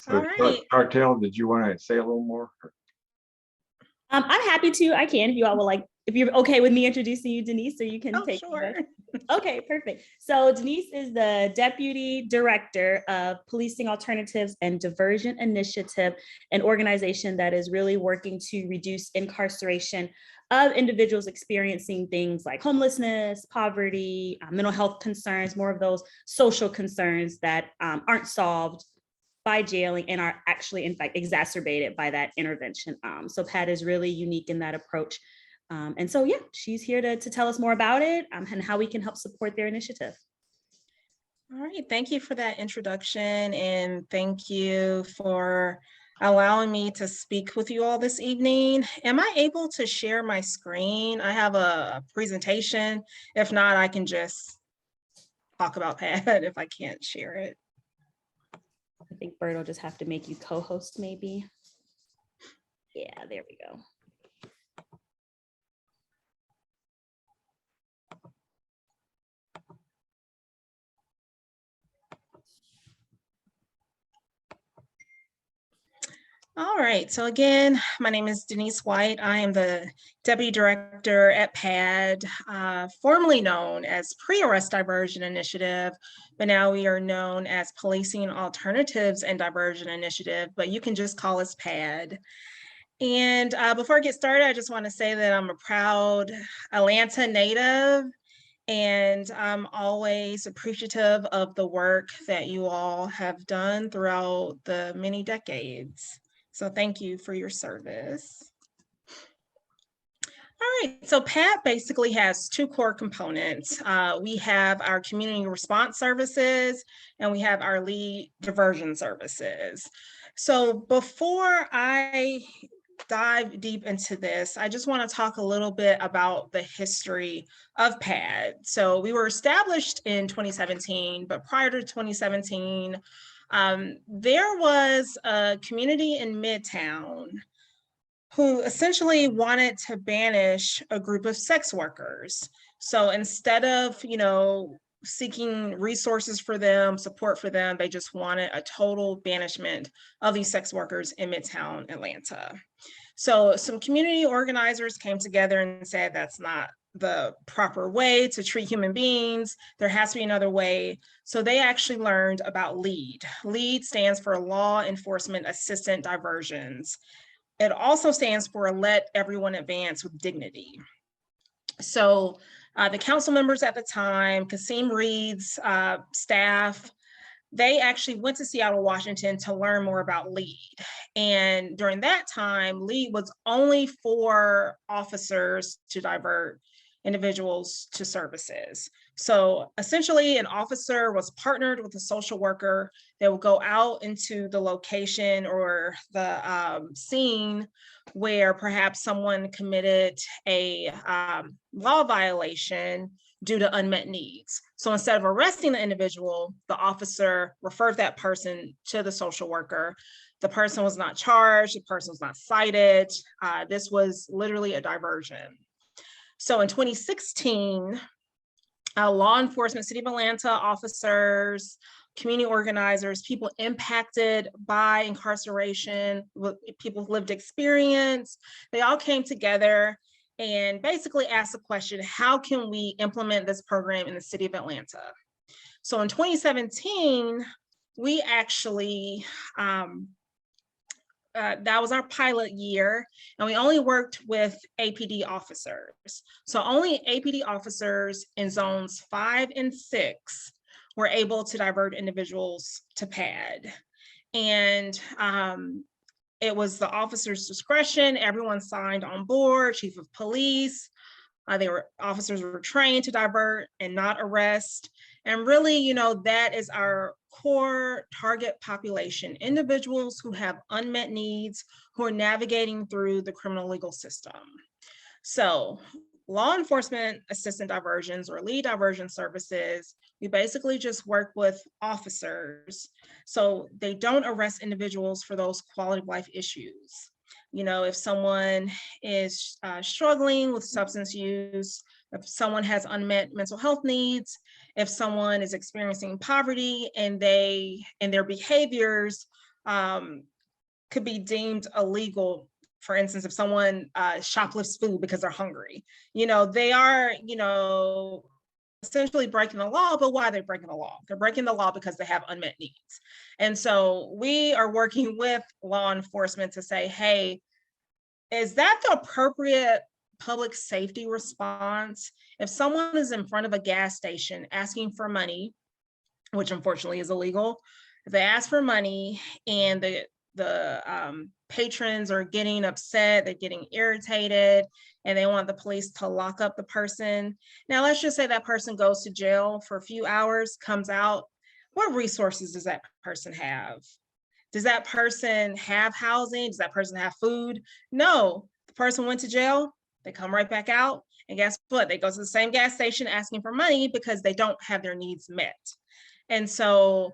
All right. Cartel, did you want to say a little more? I'm happy to. I can, if you all would like, if you're okay with me introducing you, Denise, so you can take. Sure. Okay, perfect. So Denise is the Deputy Director of Policing Alternatives and Diversion Initiative, an organization that is really working to reduce incarceration of individuals experiencing things like homelessness, poverty, mental health concerns, more of those social concerns that aren't solved by jailing and are actually, in fact, exacerbated by that intervention. So Pat is really unique in that approach. And so, yeah, she's here to tell us more about it and how we can help support their initiative. All right, thank you for that introduction, and thank you for allowing me to speak with you all this evening. Am I able to share my screen? I have a presentation. If not, I can just talk about Pat if I can't share it. I think Bert will just have to make you co-host maybe. Yeah, there we go. All right, so again, my name is Denise White. I am the Deputy Director at PAD, formerly known as Pre-Arrest Diversion Initiative, but now we are known as Policing Alternatives and Diversion Initiative, but you can just call us PAD. And before I get started, I just want to say that I'm a proud Atlanta native, and I'm always appreciative of the work that you all have done throughout the many decades. So thank you for your service. All right, so PAD basically has two core components. We have our community response services, and we have our lead diversion services. So before I dive deep into this, I just want to talk a little bit about the history of PAD. So we were established in 2017, but prior to 2017, there was a community in Midtown who essentially wanted to banish a group of sex workers. So instead of, seeking resources for them, support for them, they just wanted a total banishment of these sex workers in Midtown Atlanta. So some community organizers came together and said that's not the proper way to treat human beings. There has to be another way. So they actually learned about LEAD. LEAD stands for Law Enforcement Assistant Diversions. It also stands for Let Everyone Advance with Dignity. So the council members at the time, Kasim Reed's staff, they actually went to Seattle, Washington to learn more about LEAD. And during that time, LEAD was only for officers to divert individuals to services. So essentially, an officer was partnered with a social worker that would go out into the location or the scene where perhaps someone committed a law violation due to unmet needs. So instead of arresting the individual, the officer referred that person to the social worker. The person was not charged, the person was not cited. This was literally a diversion. So in 2016, law enforcement, City of Atlanta officers, community organizers, people impacted by incarceration, people with lived experience, they all came together and basically asked the question, how can we implement this program in the City of Atlanta? So in 2017, we actually, that was our pilot year, and we only worked with APD officers. So only APD officers in zones 5 and 6 were able to divert individuals to PAD. And it was the officer's discretion. Everyone signed on board, chief of police. Officers were trained to divert and not arrest. And really, that is our core target population, individuals who have unmet needs, who are navigating through the criminal legal system. So law enforcement assistant diversions or lead diversion services, we basically just work with officers so they don't arrest individuals for those quality of life issues. If someone is struggling with substance use, if someone has unmet mental health needs, if someone is experiencing poverty and their behaviors could be deemed illegal. For instance, if someone shoplifts food because they're hungry, they are, essentially breaking the law, but why are they breaking the law? They're breaking the law because they have unmet needs. And so we are working with law enforcement to say, hey, is that the appropriate public safety response? If someone is in front of a gas station asking for money, which unfortunately is illegal, if they ask for money and the patrons are getting upset, they're getting irritated, and they want the police to lock up the person. Now, let's just say that person goes to jail for a few hours, comes out. What resources does that person have? Does that person have housing? Does that person have food? No, the person went to jail, they come right back out, and guess what? They go to the same gas station asking for money because they don't have their needs met. And so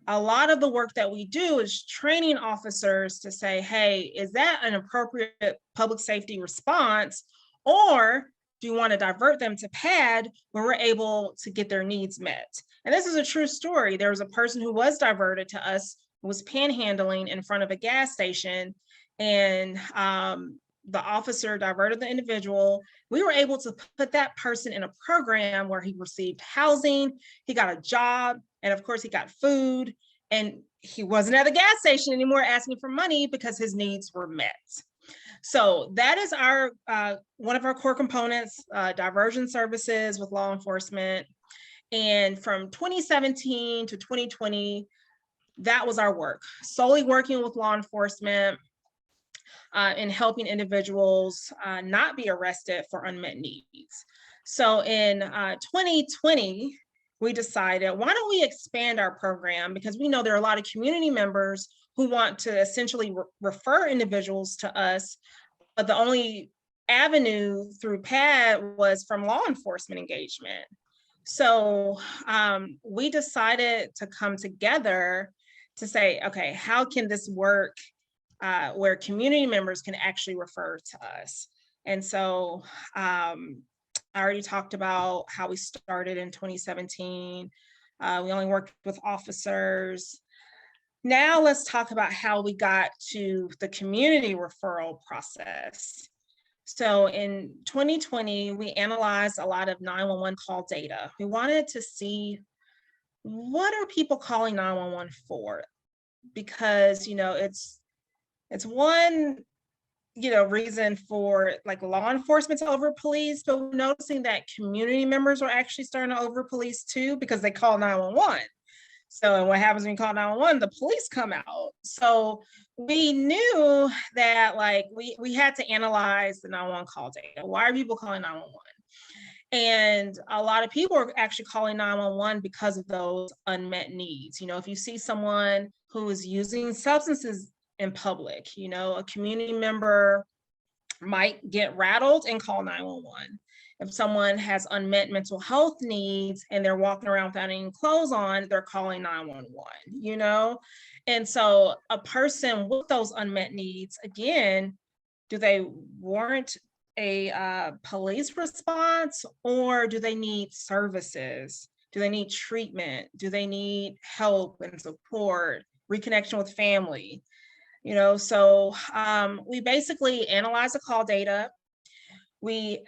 a lot of the work that we do is training officers to say, hey, is that an appropriate public safety response? Or do you want to divert them to PAD when we're able to get their needs met? And this is a true story. There was a person who was diverted to us, who was panhandling in front of a gas station, and the officer diverted the individual. We were able to put that person in a program where he received housing, he got a job, and of course he got food, and he wasn't at the gas station anymore asking for money because his needs were met. So that is our one of our core components, diversion services with law enforcement. And from 2017 to 2020, that was our work, solely working with law enforcement in helping individuals not be arrested for unmet needs. So in 2020, we decided, why don't we expand our program? Because we know there are a lot of community members who want to essentially refer individuals to us, but the only avenue through PAD was from law enforcement engagement. So we decided to come together to say, okay, how can this work where community members can actually refer to us? And so I already talked about how we started in 2017. We only worked with officers. Now let's talk about how we got to the community referral process. So in 2020, we analyzed a lot of 911 call data. We wanted to see, what are people calling 911 for? Because, it's one reason for like law enforcement to over police, but we're noticing that community members are actually starting to over police too, because they call 911. So, and what happens when you call 911? The police come out. So we knew that like we had to analyze the 911 call data. Why are people calling 911? And a lot of people are actually calling 911 because of those unmet needs. If you see someone who is using substances in public, a community member might get rattled and call 911. If someone has unmet mental health needs and they're walking around without any clothes on, they're calling 911, And so a person with those unmet needs, again, do they warrant a police response, or do they need services? Do they need treatment? Do they need help and support, reconnection with family? So we basically analyzed the call data. We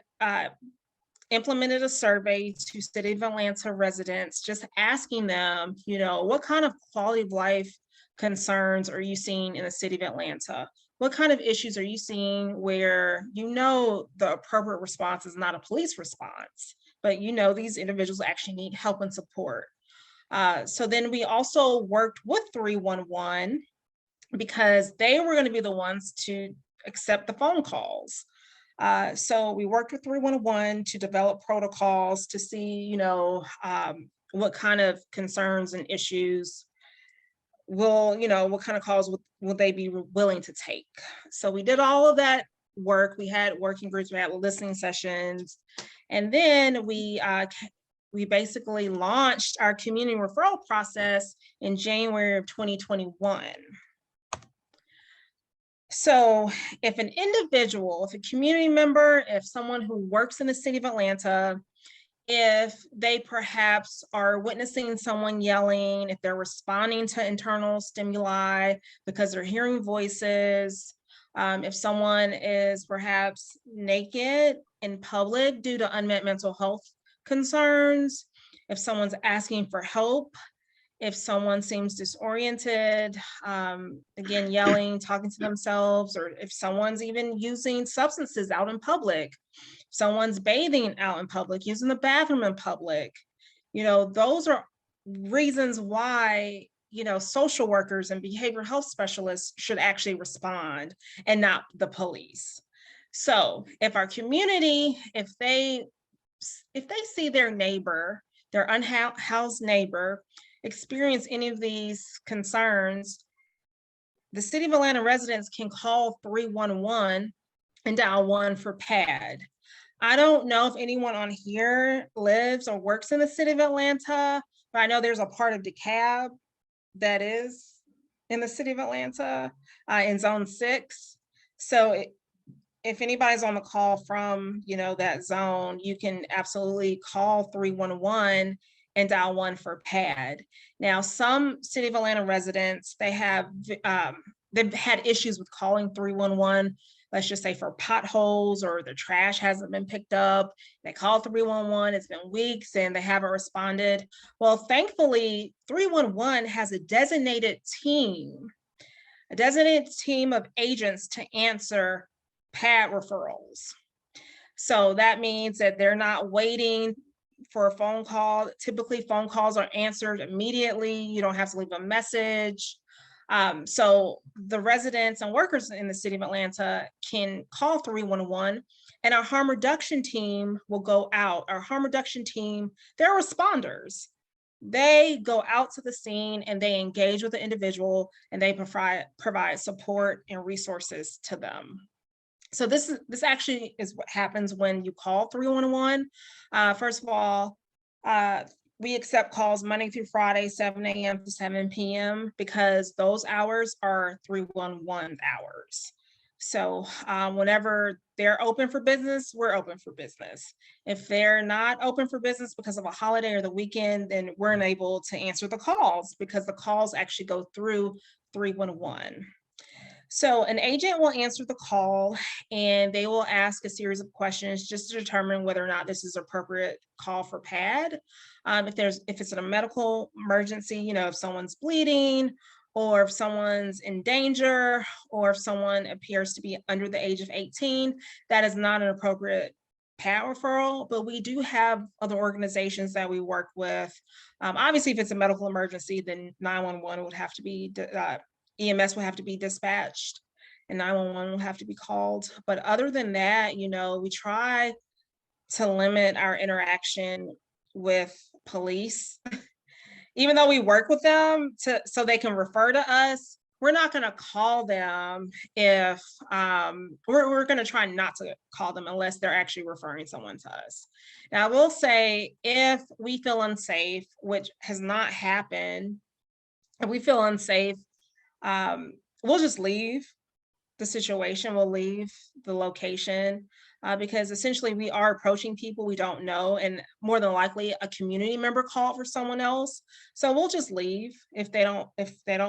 implemented a survey to City of Atlanta residents, just asking them, what kind of quality of life concerns are you seeing in the City of Atlanta? What kind of issues are you seeing where the appropriate response is not a police response, but these individuals actually need help and support. So then we also worked with 311 because they were going to be the ones to accept the phone calls. So we worked with 311 to develop protocols to see, what kind of concerns and issues what kind of calls will they be willing to take. So we did all of that work. We had working groups, we had listening sessions, and then we basically launched our community referral process in January of 2021. So if an individual, if a community member, if someone who works in the City of Atlanta if they perhaps are witnessing someone yelling, if they're responding to internal stimuli because they're hearing voices, if someone is perhaps naked in public due to unmet mental health concerns, if someone's asking for help, if someone seems disoriented, again, yelling, talking to themselves, or if someone's even using substances out in public, someone's bathing out in public, using the bathroom in public, those are reasons why, social workers and behavioral health specialists should actually respond and not the police. So if our community, if they see their neighbor, their unhoused neighbor, experience any of these concerns, the City of Atlanta residents can call 311 and dial 1 for PAD. I don't know if anyone on here lives or works in the City of Atlanta, but I know there's a part of DeKalb that is in the City of Atlanta in Zone 6. So if anybody's on the call from, that zone, you can absolutely call 311 and dial 1 for PAD. Now, some City of Atlanta residents, they've had issues with calling 311, let's just say for potholes or the trash hasn't been picked up. They call 311, it's been weeks and they haven't responded. Well, thankfully, 311 has a designated team of agents to answer PAD referrals. So that means that they're not waiting for a phone call. Typically, phone calls are answered immediately. You don't have to leave a message. So the residents and workers in the City of Atlanta can call 311 and our harm reduction team will go out. Our harm reduction team, they're responders. They go out to the scene and they engage with the individual and they provide support and resources to them. So this actually is what happens when you call 311. First of all, we accept calls Monday through Friday, 7 a.m. to 7 p.m. because those hours are 311 hours. So whenever they're open for business, we're open for business. If they're not open for business because of a holiday or the weekend, then we're unable to answer the calls because the calls actually go through 311. So an agent will answer the call and they will ask a series of questions just to determine whether or not this is an appropriate call for PAD. If it's a medical emergency, if someone's bleeding or if someone's in danger or if someone appears to be under the age of 18, that is not an appropriate PAD referral, but we do have other organizations that we work with. Obviously, if it's a medical emergency, then 911 would have to be EMS will have to be dispatched and 911 will have to be called. But other than that, we try to limit our interaction with police. Even though we work with them so they can refer to us, we're not going to call them if we're going to try not to call them unless they're actually referring someone to us. Now, I will say if we feel unsafe, which has not happened, if we feel unsafe, we'll just leave the situation, we'll leave the location because essentially we are approaching people we don't know and more than likely a community member called for someone else. So we'll just leave if they don't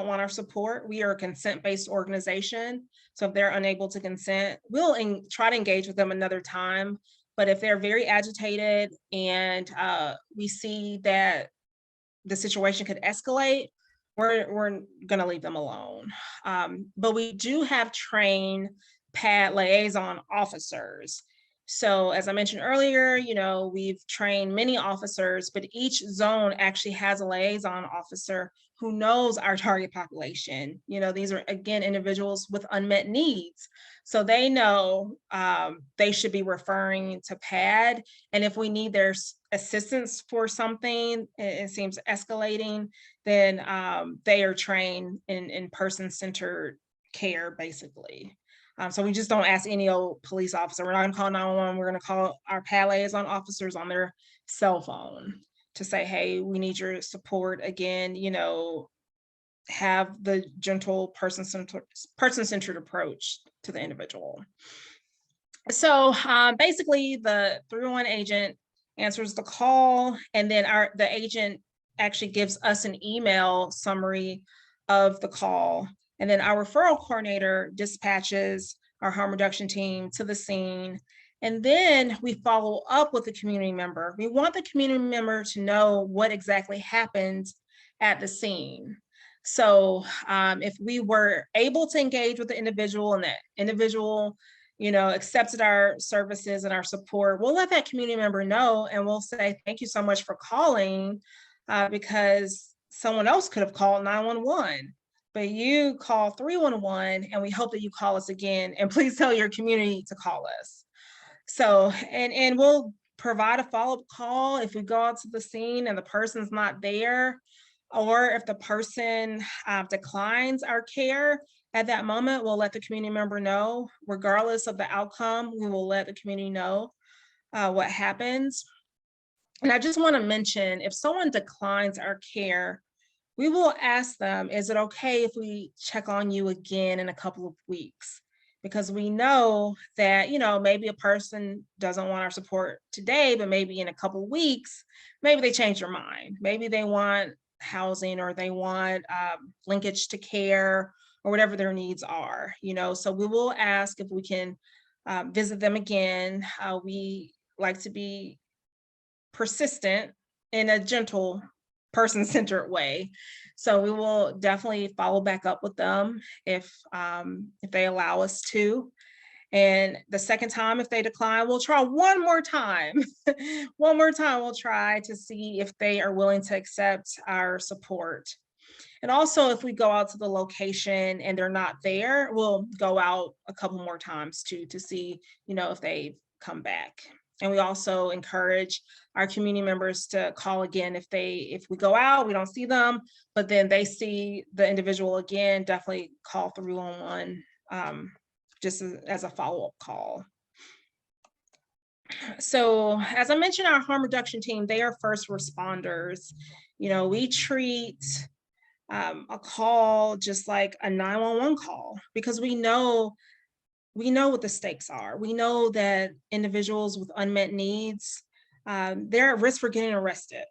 want our support. We are a consent-based organization. So if they're unable to consent, we'll try to engage with them another time. But if they're very agitated and we see that the situation could escalate, we're going to leave them alone. But we do have trained PAD liaison officers. So as I mentioned earlier, we've trained many officers, but each zone actually has a liaison officer who knows our target population. These are, again, individuals with unmet needs. So they know they should be referring to PAD. And if we need their assistance for something, it seems escalating, then they are trained in person-centered care, basically. So we just don't ask any old police officer. We're not going to call 911. We're going to call our PAD liaison officers on their cell phone to say, hey, we need your support. Again, have the gentle person-centered approach to the individual. So basically the 311 agent answers the call, and then the agent actually gives us an email summary of the call. And then our referral coordinator dispatches our harm reduction team to the scene. And then we follow up with the community member. We want the community member to know what exactly happened at the scene. So if we were able to engage with the individual and that individual, accepted our services and our support, we'll let that community member know, and we'll say, thank you so much for calling, because someone else could have called 911, but you call 311, and we hope that you call us again, and please tell your community to call us. So, and we'll provide a follow-up call if we go out to the scene and the person's not there, or if the person declines our care at that moment, we'll let the community member know. Regardless of the outcome, we will let the community know what happens. And I just want to mention, if someone declines our care, we will ask them, is it okay if we check on you again in a couple of weeks? Because we know that, maybe a person doesn't want our support today, but maybe in a couple of weeks, maybe they change their mind. Maybe they want housing, or they want linkage to care, or whatever their needs are, so we will ask if we can visit them again. We like to be persistent in a gentle, person-centered way. So we will definitely follow back up with them if they allow us to. And the second time, if they decline, we'll try one more time. One more time, we'll try to see if they are willing to accept our support. And also, if we go out to the location and they're not there, we'll go out a couple more times too, to see, if they come back. And we also encourage our community members to call again if we go out, we don't see them, but then they see the individual again, definitely call 311 just as a follow-up call. So as I mentioned, our harm reduction team, they are first responders. We treat a call just like a 911 call, because we know what the stakes are. We know that individuals with unmet needs, they're at risk for getting arrested.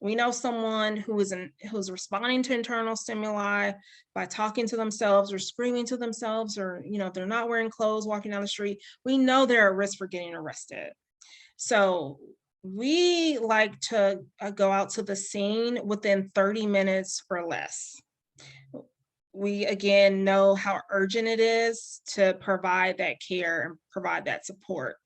We know someone who's responding to internal stimuli by talking to themselves or screaming to themselves, or if they're not wearing clothes walking down the street, we know they're at risk for getting arrested. So we like to go out to the scene within 30 minutes or less. We again know how urgent it is to provide that care and provide that support.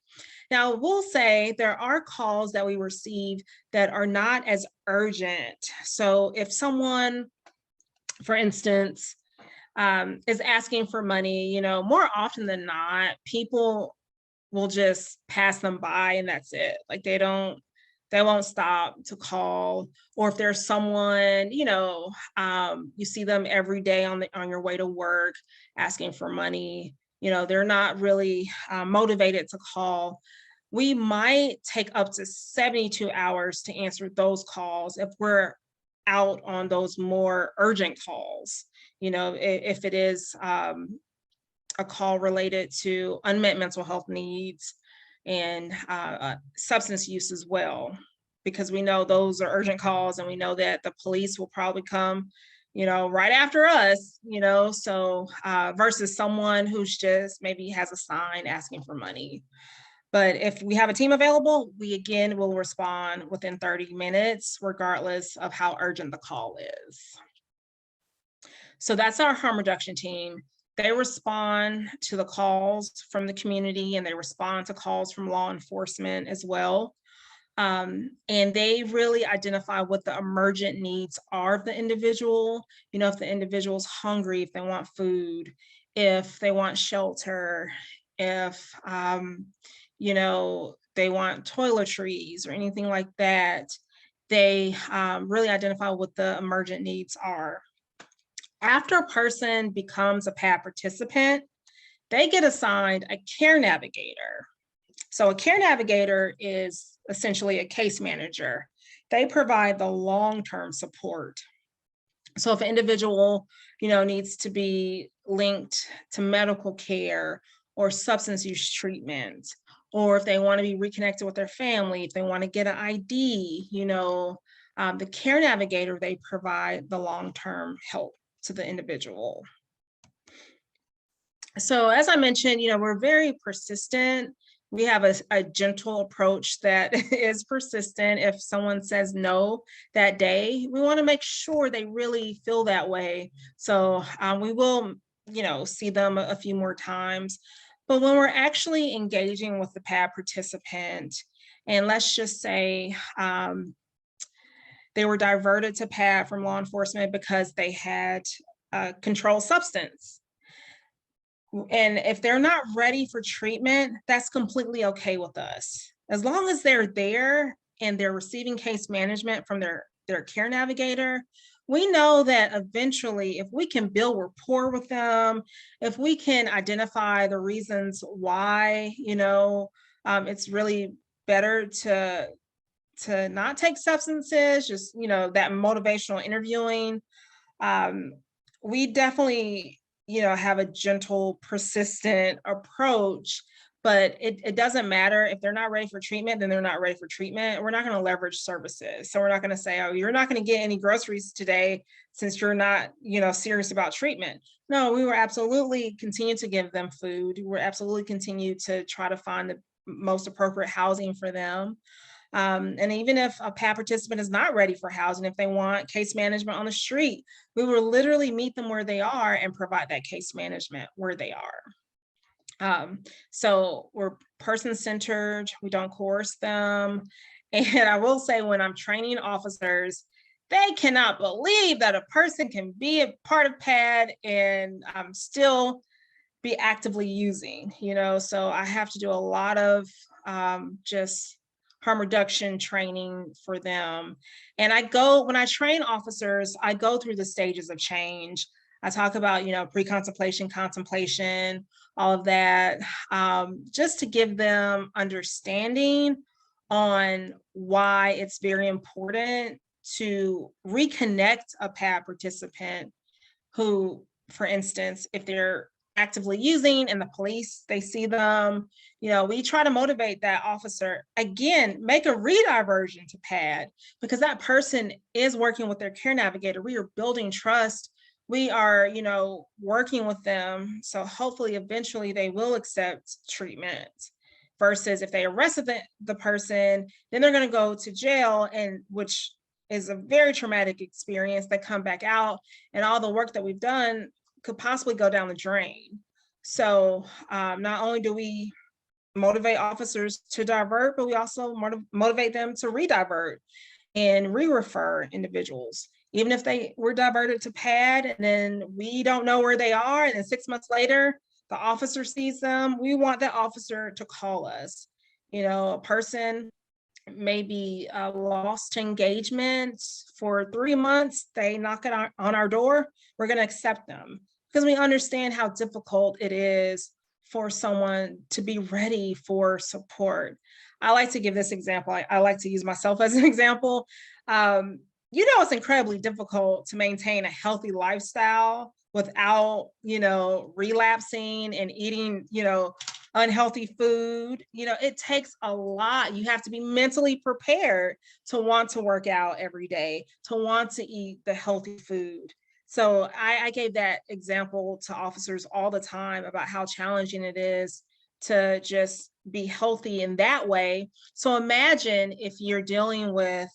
Now, we'll say there are calls that we receive that are not as urgent. So if someone, for instance, is asking for money, more often than not, people will just pass them by and that's it. Like they won't stop to call. Or if there's someone, you see them every day on your way to work asking for money, they're not really motivated to call. We might take up to 72 hours to answer those calls if we're out on those more urgent calls. If it is a call related to unmet mental health needs and substance use as well, because we know those are urgent calls, and we know that the police will probably come, right after us, so versus someone who's just maybe has a sign asking for money. But if we have a team available, we again will respond within 30 minutes, regardless of how urgent the call is. So that's our harm reduction team. They respond to the calls from the community, and they respond to calls from law enforcement as well. And they really identify what the emergent needs are of the individual. If the individual's hungry, if they want food, if they want shelter, if they want toiletries or anything like that, they really identify what the emergent needs are. After a person becomes a PAD participant, they get assigned a care navigator. So a care navigator is essentially a case manager. They provide the long-term support. So if an individual, needs to be linked to medical care or substance use treatment, or if they want to be reconnected with their family, if they want to get an ID, the care navigator, they provide the long-term help to the individual. So as I mentioned, we're very persistent. We have a gentle approach that is persistent. If someone says no that day, we want to make sure they really feel that way. So we will, see them a few more times. But when we're actually engaging with the PAD participant, and let's just say they were diverted to PAD from law enforcement because they had a controlled substance. And if they're not ready for treatment, that's completely okay with us. As long as they're there and they're receiving case management from their care navigator, we know that eventually, if we can build rapport with them, if we can identify the reasons why, it's really better to not take substances, just, that motivational interviewing. We definitely have a gentle, persistent approach, but it doesn't matter if they're not ready for treatment, then they're not ready for treatment. We're not going to leverage services. So we're not going to say, oh, you're not going to get any groceries today since you're not, serious about treatment. No, we will absolutely continue to give them food. We're absolutely continue to try to find the most appropriate housing for them. And even if a PAD participant is not ready for housing, if they want case management on the street, we will literally meet them where they are and provide that case management where they are. So we're person-centered, we don't coerce them. And I will say, when I'm training officers, they cannot believe that a person can be a part of PAD and still be actively using, so I have to do a lot of just harm reduction training for them. And when I train officers, I go through the stages of change. I talk about, pre-contemplation, contemplation, all of that, just to give them understanding on why it's very important to reconnect a PAD participant who, for instance, if they're actively using and the police, they see them, we try to motivate that officer, again, make a rediversion to PAD, because that person is working with their care navigator. We are building trust. We are, working with them. So hopefully, eventually they will accept treatment, versus if they arrested the person, then they're going to go to jail, and which is a very traumatic experience. They come back out and all the work that we've done could possibly go down the drain. So not only do we motivate officers to divert, but we also motivate them to redivert and re-refer individuals. Even if they were diverted to PAD and then we don't know where they are, and then 6 months later, the officer sees them, we want that officer to call us. A person may be lost to engagement for 3 months, they knock it on our door, we're going to accept them, because we understand how difficult it is for someone to be ready for support. I like to give this example. I like to use myself as an example. It's incredibly difficult to maintain a healthy lifestyle without, relapsing and eating, unhealthy food. It takes a lot. You have to be mentally prepared to want to work out every day, to want to eat the healthy food. So I gave that example to officers all the time about how challenging it is to just be healthy in that way. So imagine if you're dealing with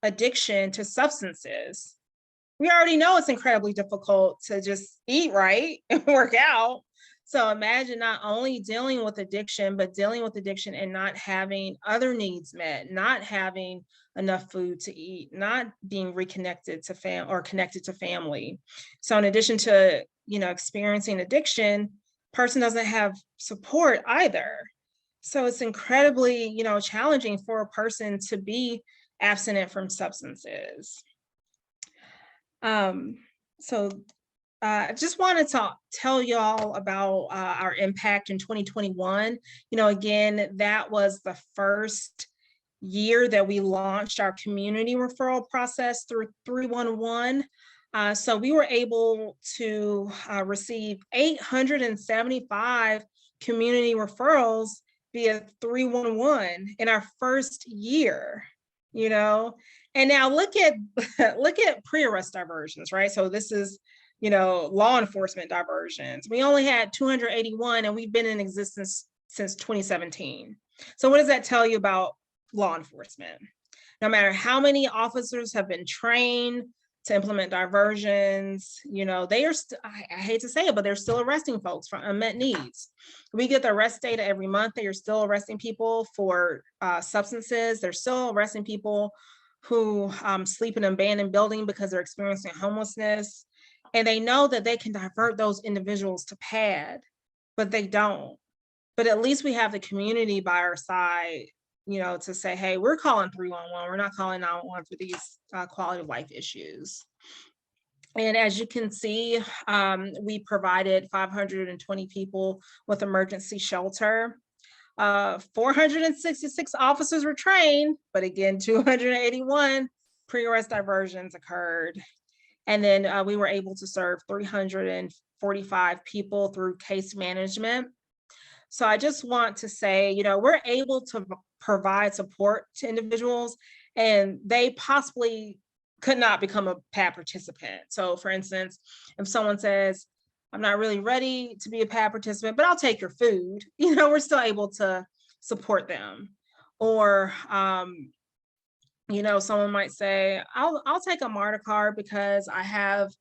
addiction to substances. We already know it's incredibly difficult to just eat right and work out. So imagine not only dealing with addiction, but dealing with addiction and not having other needs met, not having enough food to eat, not being reconnected to connected to family. So in addition to, experiencing addiction, person doesn't have support either. So it's incredibly, challenging for a person to be abstinent from substances. I just wanted to tell y'all about our impact in 2021. Again, that was the first year that we launched our community referral process through 311. So we were able to receive 875 community referrals via 311 in our first year, you know? And now look at look at pre-arrest diversions, right? So this is, you know, law enforcement diversions. We only had 281 and we've been in existence since 2017. So what does that tell you about law enforcement? No matter how many officers have been trained to implement diversions, you know, they are, I hate to say it, but they're still arresting folks for unmet needs. We get the arrest data every month. They are still arresting people for substances. They're still arresting people who sleep in an abandoned building because they're experiencing homelessness. And they know that they can divert those individuals to PAD, but they don't. But at least we have the community by our side, you know, to say, hey, we're calling 311. We're not calling 911 for these quality of life issues. And as you can see, we provided 520 people with emergency shelter. 466 officers were trained, but again, 281 pre-arrest diversions occurred. And then we were able to serve 345 people through case management. So I just want to say, you know, we're able to provide support to individuals and they possibly could not become a PAD participant. So for instance, if someone says, I'm not really ready to be a PAD participant, but I'll take your food, you know, we're still able to support them. Or, you know, someone might say, I'll take a MARTA card because I have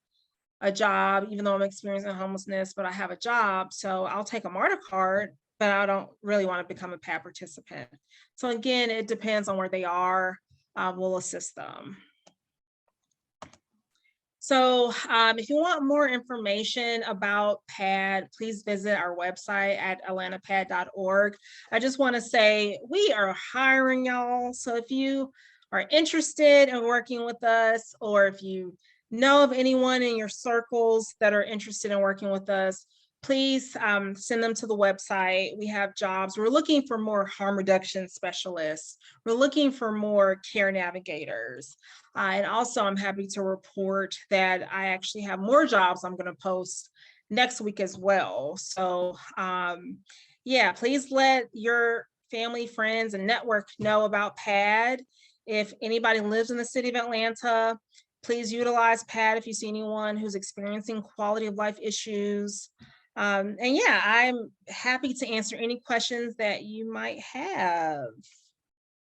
a job, even though I'm experiencing homelessness, but I have a job. So I'll take a MARTA card, but I don't really want to become a PAD participant. So again, it depends on where they are. We'll assist them. So if you want more information about PAD, please visit our website at atlantapad.org. I just want to say we are hiring, y'all. So if you are interested in working with us, or if you know of anyone in your circles that are interested in working with us, please send them to the website. We have jobs. We're looking for more harm reduction specialists. We're looking for more care navigators. And also I'm happy to report that I actually have more jobs I'm gonna post next week as well. So yeah, please let your family, friends, and network know about PAD. If anybody lives in the city of Atlanta, please utilize PAD if you see anyone who's experiencing quality of life issues. And yeah, I'm happy to answer any questions that you might have.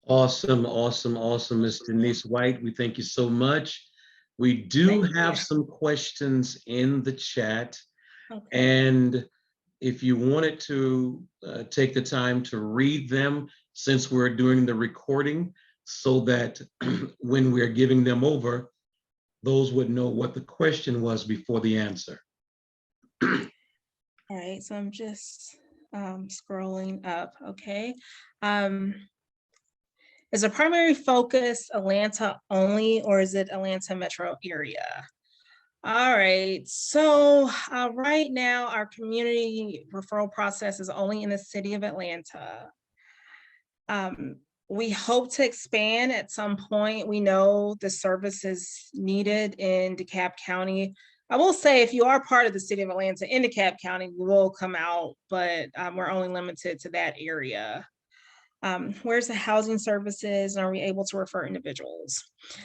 Awesome, awesome, awesome, Ms. Denise White. We thank you so much. We do Thank have you. some questions in the chat. Okay. And if you wanted to take the time to read them, since we're doing the recording, so that when we're giving them over, those would know what the question was before the answer. All right, so I'm just scrolling up, okay. Is a primary focus Atlanta only, or is it Atlanta metro area? All right, so right now our community referral process is only in the city of Atlanta. We hope to expand at some point. We know the service is needed in DeKalb County. I will say if you are part of the city of Atlanta in DeKalb County, we will come out, but we're only limited to that area. Where's the housing services and are we able to refer individuals?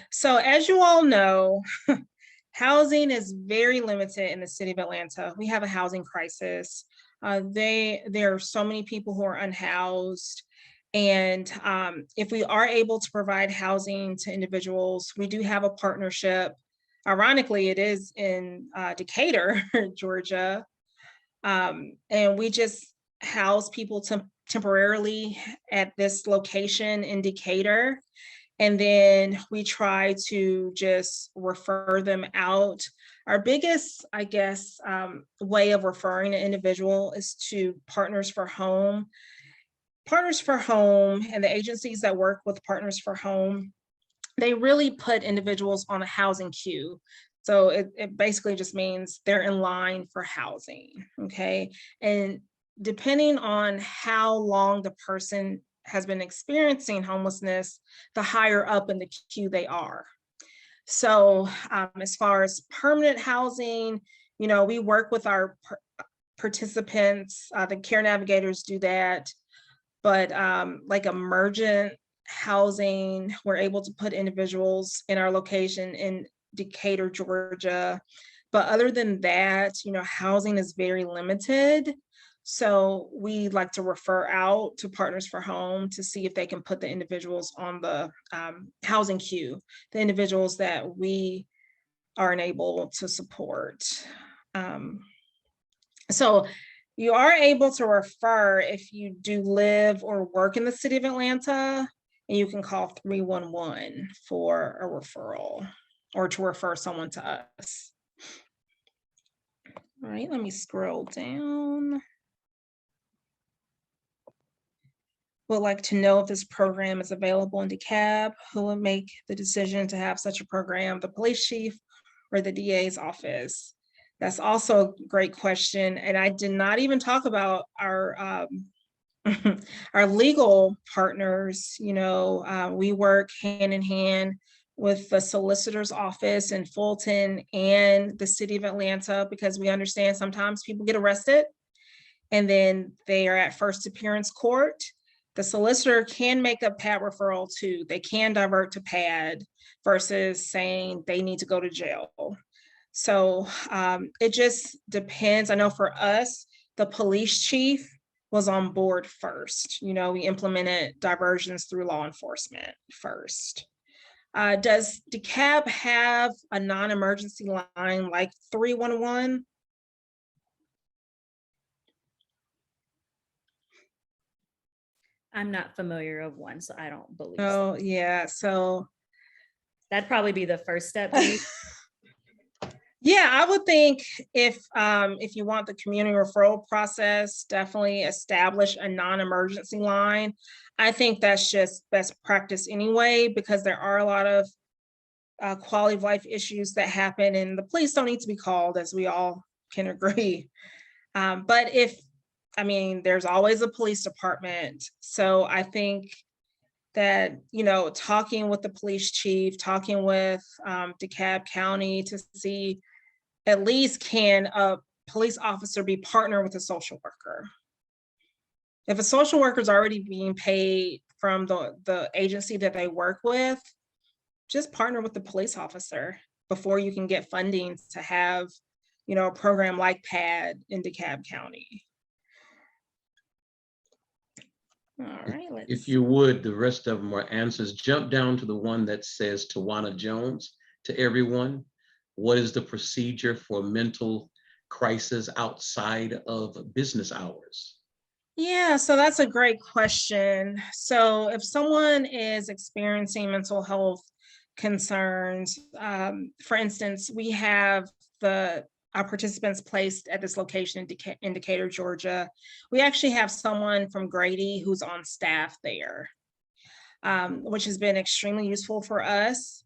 So as you all know, housing is very limited in the city of Atlanta. We have a housing crisis. There are so many people who are unhoused. And if we are able to provide housing to individuals, we do have a partnership. Ironically, it is in Decatur, Georgia. And we just house people temporarily at this location in Decatur. And then we try to just refer them out. Our biggest, I guess, way of referring an individual is to Partners for Home. Partners for Home and the agencies that work with Partners for Home, they really put individuals on a housing queue. So it basically just means they're in line for housing, okay? And depending on how long the person has been experiencing homelessness, the higher up in the queue they are. So as far as permanent housing, you know, we work with our participants, the care navigators do that. but like emergent housing, we're able to put individuals in our location in Decatur, Georgia. But other than that, housing is very limited. So we like to refer out to Partners for Home to see if they can put the individuals on the housing queue, the individuals that we are unable to support. So you are able to refer if you do live or work in the city of Atlanta, and you can call 311 for a referral or to refer someone to us. All right, let me scroll down. Would like to know if this program is available in DeKalb. Who will make the decision to have such a program, the police chief or the DA's office? That's also a great question. And I did not even talk about our our legal partners. We work hand in hand with the solicitor's office in Fulton and the city of Atlanta, because we understand sometimes people get arrested and then they are at first appearance court. The solicitor can make a PAD referral too. They can divert to PAD versus saying they need to go to jail. So it just depends. I know for us, the police chief was on board first. We implemented diversions through law enforcement first. Does DeKalb have a non-emergency line like 311? I'm not familiar of one, so I don't believe Oh, so. yeah. So That'd probably be the first step. yeah, I would think if you want the community referral process, definitely establish a non-emergency line. I think that's just best practice anyway, because there are a lot of quality of life issues that happen, and the police don't need to be called, as we all can agree. But there's always a police department. So I think that, talking with the police chief, talking with DeKalb County to see at least can a police officer be partnered with a social worker. If a social worker is already being paid from the agency that they work with, just partner with the police officer before you can get funding to have, a program like PAD in DeKalb County. All right, If you would, the rest of them are answers. Jump down to the one that says Tawana Jones. To everyone, what is the procedure for mental crisis outside of business hours? Yeah, so that's a great question. So if someone is experiencing mental health concerns, for instance, we have our participants placed at this location in Decatur, Georgia. We actually have someone from Grady who's on staff there, which has been extremely useful for us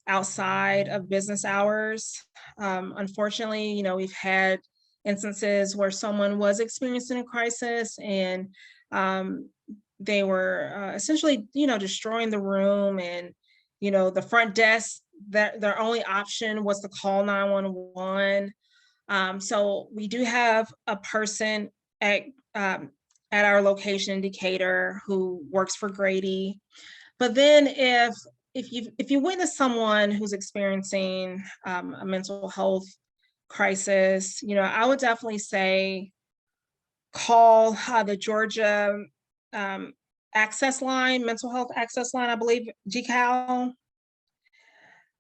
outside of business hours. Unfortunately, we've had instances where someone was experiencing a crisis and they were essentially, destroying the room, and, the front desk, that their only option was to call 911. So we do have a person at our location in Decatur who works for Grady. But then if you witness someone who's experiencing a mental health crisis, I would definitely say call the Georgia access line, mental health access line, I believe, GCAL.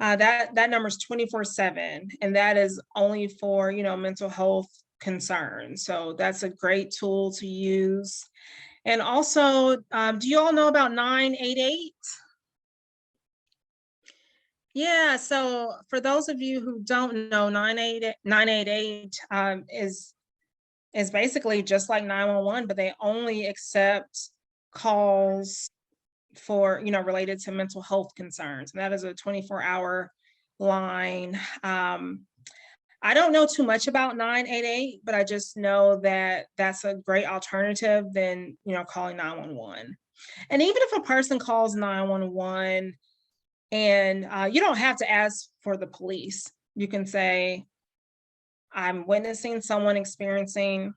That number is 24/7, and that is only for, mental health concerns. So that's a great tool to use. And also, do you all know about 988? Yeah, so for those of you who don't know, 988 is basically just like 911, but they only accept calls for, related to mental health concerns. And that is a 24-hour line. I don't know too much about 988, but I just know that that's a great alternative than, calling 911. And even if a person calls 911, and you don't have to ask for the police. You can say, I'm witnessing someone experiencing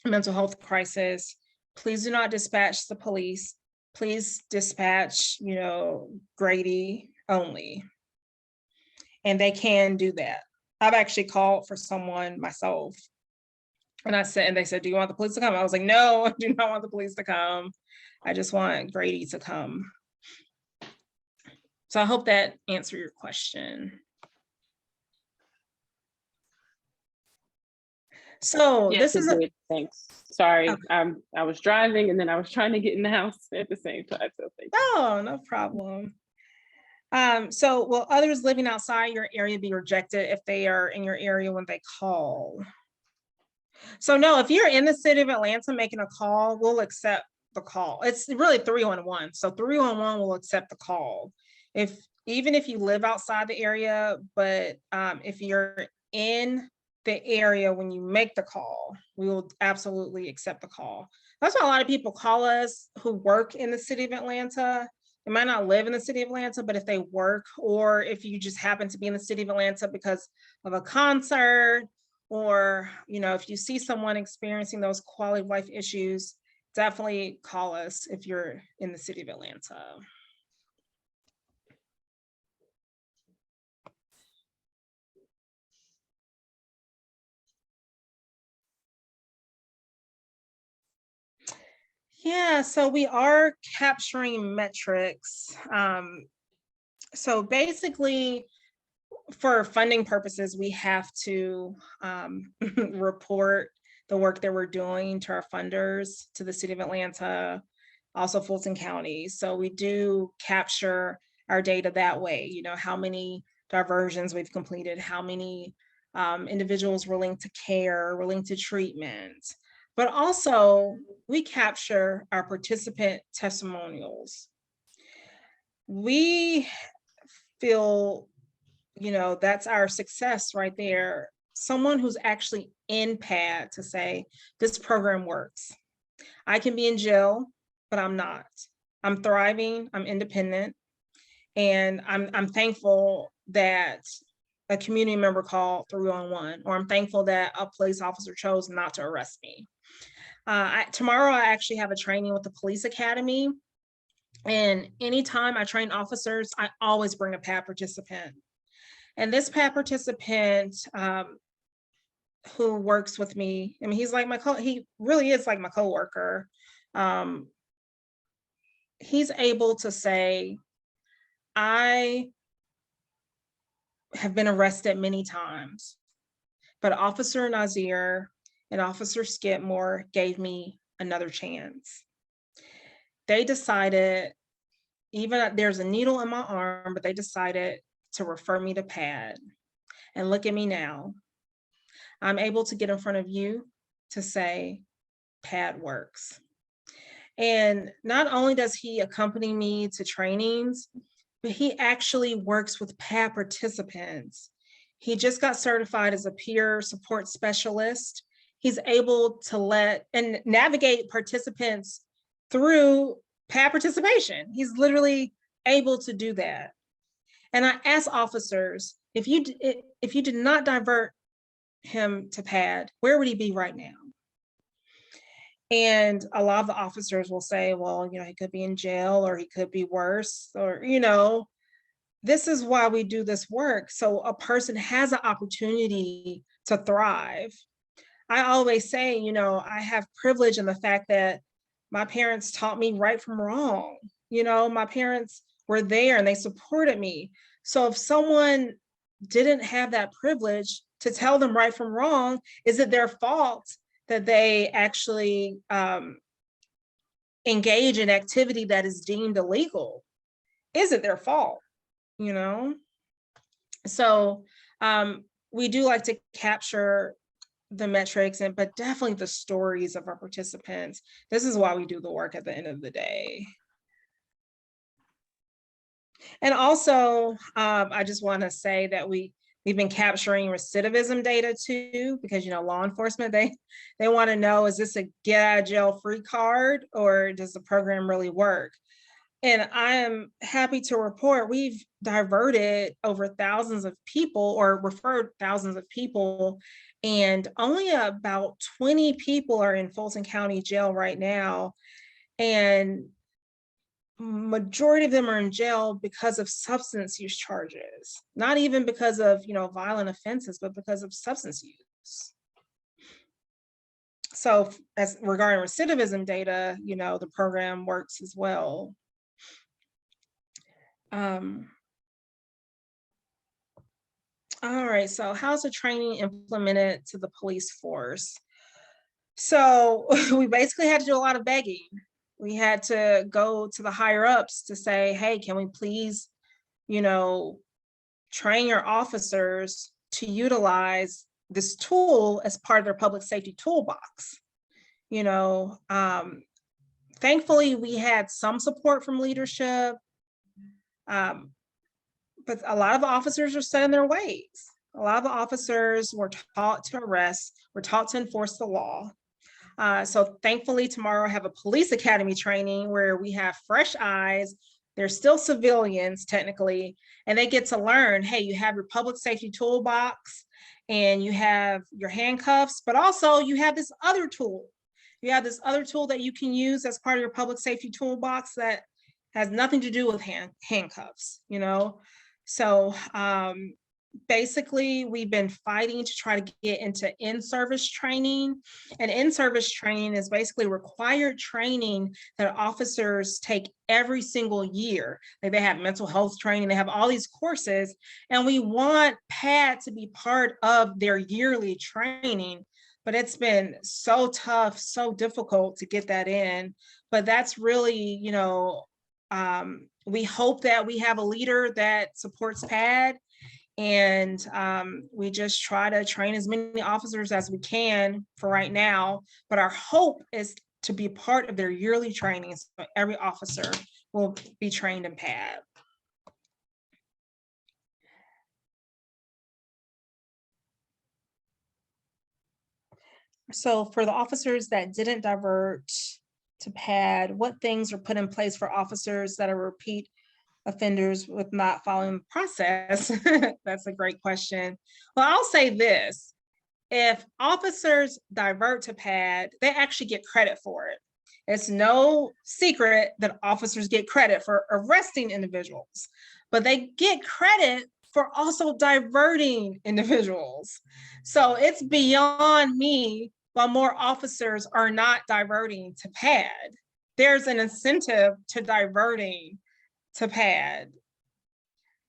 a mental health crisis. please do not dispatch the police. Please dispatch, Grady only. And they can do that. I've actually called for someone myself. And they said, do you want the police to come? I was like, no, I do not want the police to come. I just want Grady to come. So I hope that answered your question. So Yes, this is it did. Thanks. Sorry, Okay. I was driving and then I was trying to get in the house at the same time. So thank you. Oh, no problem. So will others living outside your area be rejected if they are in your area when they call? So no, if you're in the city of Atlanta making a call, we'll accept the call. It's really 311. So 311 will accept the call. Even if you live outside the area, but if you're in the area when you make the call, we will absolutely accept the call. That's why a lot of people call us who work in the city of Atlanta. They might not live in the city of Atlanta, but if they work, or if you just happen to be in the city of Atlanta because of a concert, or if you see someone experiencing those quality of life issues, definitely call us if you're in the city of Atlanta. Yeah, so we are capturing metrics. So basically, for funding purposes, we have to report the work that we're doing to our funders, to the city of Atlanta, also Fulton County. So we do capture our data that way, how many diversions we've completed, how many individuals were linked to care, were linked to treatment. But also we capture our participant testimonials. We feel, that's our success right there. Someone who's actually in PAD to say, this program works. I can be in jail, but I'm not. I'm thriving, I'm independent, and I'm thankful that a community member called 311, or I'm thankful that a police officer chose not to arrest me. Tomorrow, I actually have a training with the police academy. And anytime I train officers, I always bring a PAD participant. And this PAD participant who works with me, I mean, he really is like my coworker. He's able to say, I have been arrested many times, but Officer Nazir and Officer Skidmore gave me another chance. They decided, even there's a needle in my arm, but they decided to refer me to PAD. And look at me now. I'm able to get in front of you to say PAD works. And not only does he accompany me to trainings, but he actually works with PAD participants. He just got certified as a peer support specialist. He's able to let and navigate participants through PAD participation. He's literally able to do that. And I ask officers, if you did not divert him to PAD, where would he be right now? And a lot of the officers will say, well, he could be in jail, or he could be worse, or, this is why we do this work. So a person has an opportunity to thrive. I always say, I have privilege in the fact that my parents taught me right from wrong. My parents were there and they supported me. So if someone didn't have that privilege to tell them right from wrong, is it their fault that they actually engage in activity that is deemed illegal? Is it their fault? So we do like to capture the metrics, but definitely the stories of our participants. This is why we do the work at the end of the day. And also, I just want to say that we've been capturing recidivism data too, because law enforcement, they want to know, is this a get out of jail free card, or does the program really work? And I am happy to report we've diverted over thousands of people or referred thousands of people. And only about 20 people are in Fulton County Jail right now. And majority of them are in jail because of substance use charges, not even because of, violent offenses, but because of substance use. So as regarding recidivism data, the program works as well. All right, so how's the training implemented to the police force? So we basically had to do a lot of begging. We had to go to the higher ups to say, hey, can we please, train your officers to utilize this tool as part of their public safety toolbox? Thankfully, we had some support from leadership. But a lot of officers are set in their ways. A lot of the officers were taught to arrest, were taught to enforce the law. So thankfully, tomorrow I have a police academy training where we have fresh eyes. They're still civilians technically, and they get to learn, hey, you have your public safety toolbox and you have your handcuffs, but also you have this other tool. You have this other tool that you can use as part of your public safety toolbox that has nothing to do with handcuffs, So basically, we've been fighting to try to get into in-service training. And in-service training is basically required training that officers take every single year. Like they have mental health training, they have all these courses, and we want PAD to be part of their yearly training. But it's been so tough, so difficult to get that in. But that's really, we hope that we have a leader that supports PAD, and we just try to train as many officers as we can for right now. But our hope is to be part of their yearly training, so every officer will be trained in PAD. So for the officers that didn't divert to PAD, what things are put in place for officers that are repeat offenders with not following the process? That's a great question. Well, I'll say this. If officers divert to PAD, they actually get credit for it. It's no secret that officers get credit for arresting individuals, but they get credit for also diverting individuals. So it's beyond me why more officers are not diverting to PAD. There's an incentive to diverting to PAD.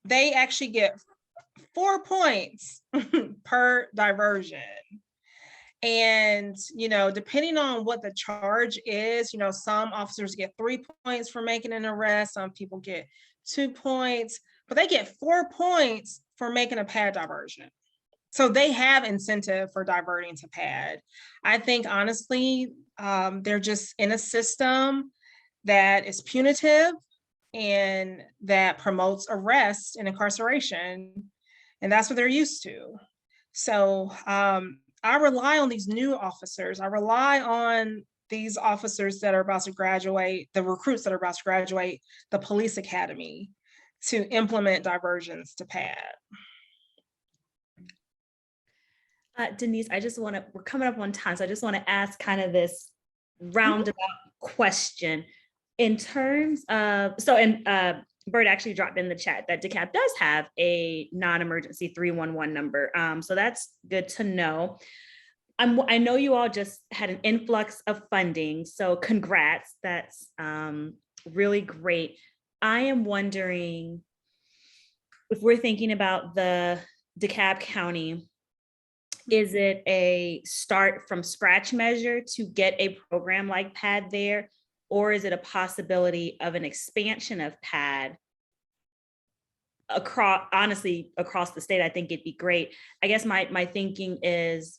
They actually get 4 points per diversion. And, depending on what the charge is, some officers get 3 points for making an arrest, some people get 2 points, but they get 4 points for making a PAD diversion. So they have incentive for diverting to PAD. I think, honestly, they're just in a system that is punitive and that promotes arrest and incarceration. And that's what they're used to. So I rely on these new officers. I rely on these officers that are about to graduate, the recruits that are about to graduate the police academy, to implement diversions to PAD. Denise, we're coming up on time, so I just want to ask kind of this roundabout question. In terms of, Bert actually dropped in the chat that DeKalb does have a non-emergency 311 number. So that's good to know. I know you all just had an influx of funding, so congrats, that's really great. I am wondering if we're thinking about the DeKalb County, is it a start from scratch measure to get a program like PAD there? Or is it a possibility of an expansion of PAD across the state? I think it'd be great. I guess my thinking is,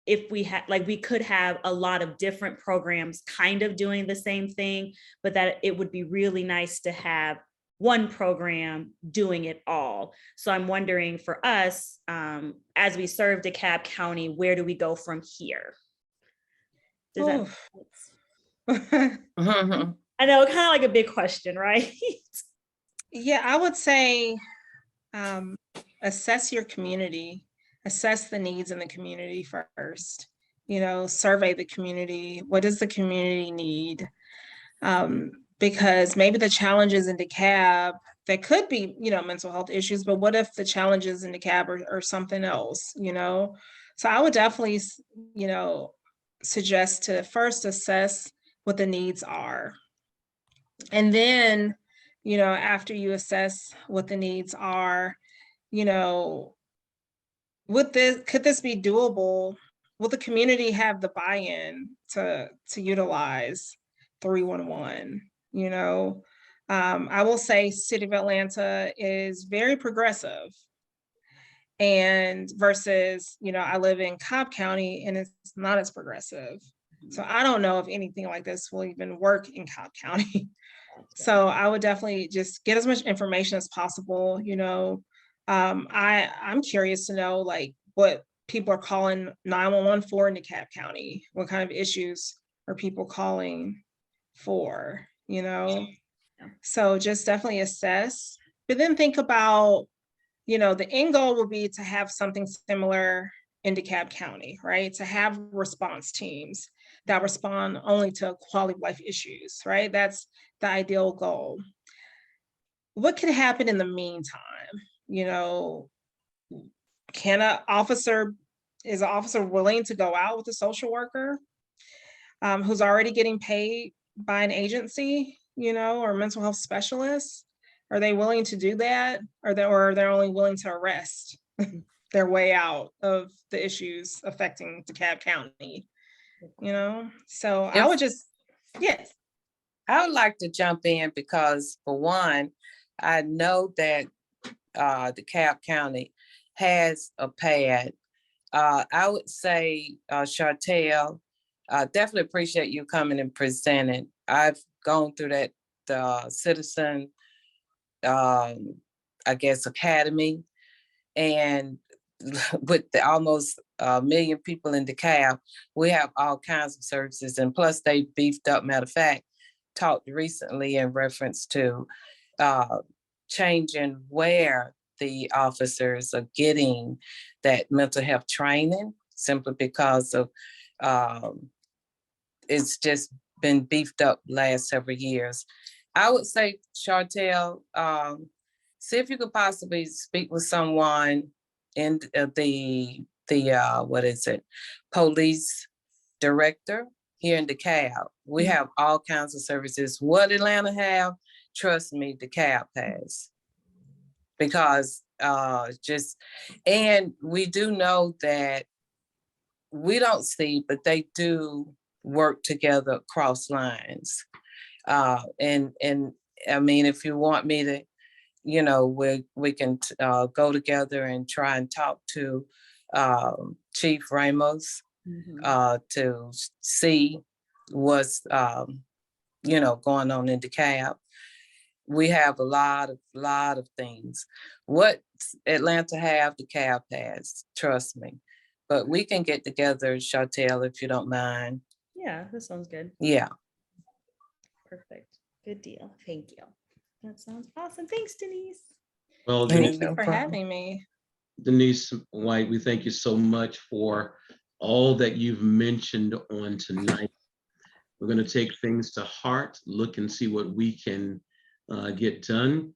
if we had, we could have a lot of different programs kind of doing the same thing, but that it would be really nice to have one program doing it all. So I'm wondering, for us, as we serve DeKalb County, where do we go from here? Does that I I know, kind of like a big question, right? Yeah, I would say assess your community, assess the needs in the community first. You know, survey the community. What does the community need? Because maybe the challenges in DeKalb, that could be, you know, mental health issues, but what if the challenges in DeKalb are something else, you know? So I would definitely, you know, suggest to first assess what the needs are. And then, you know, after you assess what the needs are, you know, could this be doable? Will the community have the buy-in to utilize 311? You know, I will say City of Atlanta is very progressive, and versus, you know, I live in Cobb County and it's not as progressive. So I don't know if anything like this will even work in Cobb County. So I would definitely just get as much information as possible, you know. I'm curious to know like what people are calling 911 for in DeKalb County. What kind of issues are people calling for, you know? Yeah. So just definitely assess, but then think about, you know, the end goal will be to have something similar in DeKalb County, right? To have response teams that respond only to quality of life issues, right? That's the ideal goal. What could happen in the meantime? You know, is an officer willing to go out with a social worker who's already getting paid by an agency, you know, or mental health specialist? Are they willing to do that? Or they're only willing to arrest their way out of the issues affecting DeKalb County? You know, so I would just, yes. I would like to jump in because for one, I know that DeKalb County has a pad. I would say, Chantel, definitely appreciate you coming and presenting. I've gone through that citizen, I guess, academy, and with the almost a million people in DeKalb, we have all kinds of services, and plus they beefed up. Matter of fact, talked recently in reference to changing where the officers are getting that mental health training, simply because of it's just been beefed up last several years. I would say, Chantel, see if you could possibly speak with someone in the what is it, police director here in DeKalb. We have all kinds of services. What Atlanta have, trust me, DeKalb has. Because and we do know that we don't see, but they do work together across lines. And I mean, if you want me to, you know, we can go together and try and talk to Chief Ramos to see what's you know, going on in DeKalb. We have a lot of things. What Atlanta have, DeKalb has, trust me. But we can get together, Chantel, if you don't mind. Yeah, that sounds good. Yeah. Perfect. Good deal. Thank you. That sounds awesome. Thanks, Denise. Well, Thank No you for problem. having me. Denise White, we thank you so much for all that you've mentioned on tonight. We're going to take things to heart, look and see what we can get done.